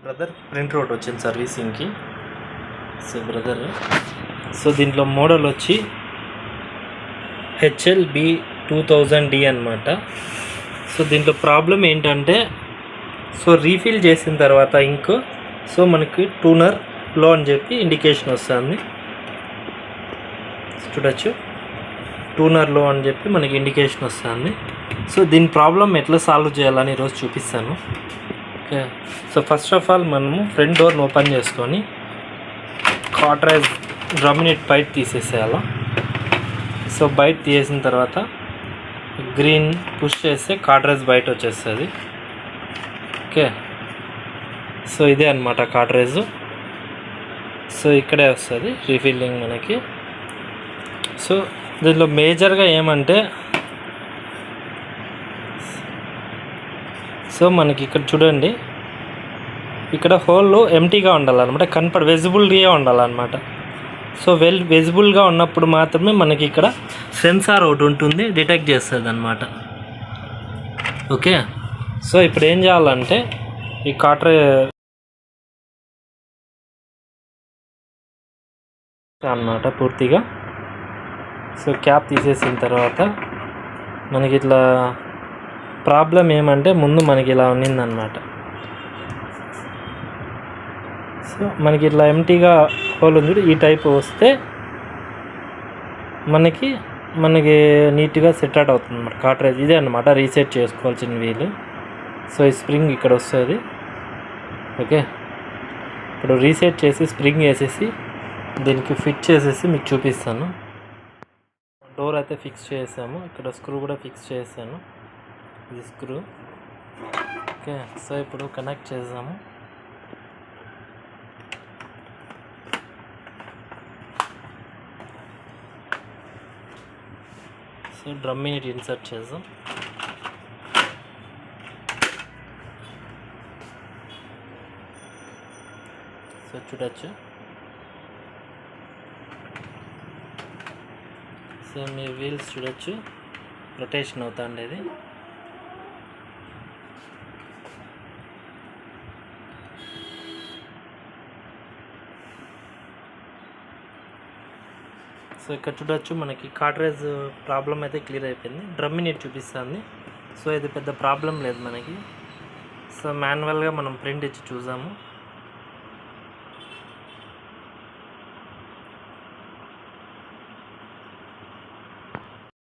Brother printer ఒకటి వచ్చింది సర్వీసింగ్కి. So brother, so దీంట్లో మోడల్ వచ్చి HLB 2000D అనమాట. సో దీంట్లో ప్రాబ్లం ఏంటంటే, సో రీఫిల్ చేసిన తర్వాత ఇంక్ సో మనకి టూనర్ లో అని చెప్పి ఇండికేషన్ వస్తుంది. చూడొచ్చు, టూనర్ లో అని చెప్పి మనకి ఇండికేషన్ వస్తుంది. సో దీని ప్రాబ్లం ఎట్లా సాల్వ్ చేయాలని ఈరోజు చూపిస్తాను. Okay, so first of all మనము ఫ్రంట్ డోర్ని ఓపెన్ చేసుకొని కాటరైజ్ డ్రమ్మినేట్ బయట తీసేసేయాలి. సో బయట తీసేసిన తర్వాత గ్రీన్ పుష్ చేస్తే కాటరైజ్ బయట వచ్చేస్తుంది. ఓకే, సో ఇదే అనమాట కాటరైజ్. సో ఇక్కడే వస్తుంది రీఫిల్లింగ్ మనకి. సో దీనిలో మేజర్గా ఏమంటే, సో మనకి ఇక్కడ చూడండి, ఇక్కడ హోల్ ఎంటీగా ఉండాలన్నమాట, విజిబుల్గా ఉండాలన్నమాట. సో విజిబుల్గా ఉన్నప్పుడు మాత్రమే మనకి ఇక్కడ సెన్సార్ ఒకటి ఉంటుంది, డిటెక్ట్ చేస్తుంది అనమాట. ఓకే, సో ఇప్పుడు ఏం చేయాలంటే ఈ అన్నమాట పూర్తిగా. సో క్యాప్ తీసేసిన తర్వాత మనకి ఇట్లా ప్రాబ్లం ఏమంటే, ముందు మనకి ఇలా ఉన్నిందనమాట. సో మనకి ఇట్లా ఎంటీగా హోల్ ఉంది, ఈ టైప్ వస్తే మనకి నీట్గా సెట్ అవుట్ అవుతుంది అన్నమాట కాటరేజ్. ఇదే అనమాట రీసెట్ చేసుకోవాల్సిన వీలు. సో ఈ స్ప్రింగ్ ఇక్కడ వస్తుంది. ఓకే, ఇప్పుడు రీసెట్ చేసి స్ప్రింగ్ వేసేసి దీనికి ఫిట్ చేసేసి మీకు చూపిస్తాను. డోర్ అయితే ఫిక్స్ చేసాము, ఇక్కడ స్క్రూ కూడా ఫిక్స్ చేసాను, ఇది స్క్రూ. ఓకే, సో ఇప్పుడు కనెక్ట్ చేసాము. సో డ్రమ్ యూనిట్ ఇన్సర్ట్ చేద్దాం. సో చూడొచ్చు, సో మీ వీల్స్ చూడొచ్చు రొటేషన్ అవుతా ఉండేది. సో ఇక్కడ చూడొచ్చు మనకి కాటరేజ్ ప్రాబ్లం అయితే క్లియర్ అయిపోయింది. డ్రమ్ యూనిట్ చూపిస్తుంది. సో ఇది పెద్ద ప్రాబ్లం లేదు మనకి. సో మాన్యువల్గా మనం ప్రింట్ ఇచ్చి చూసాము.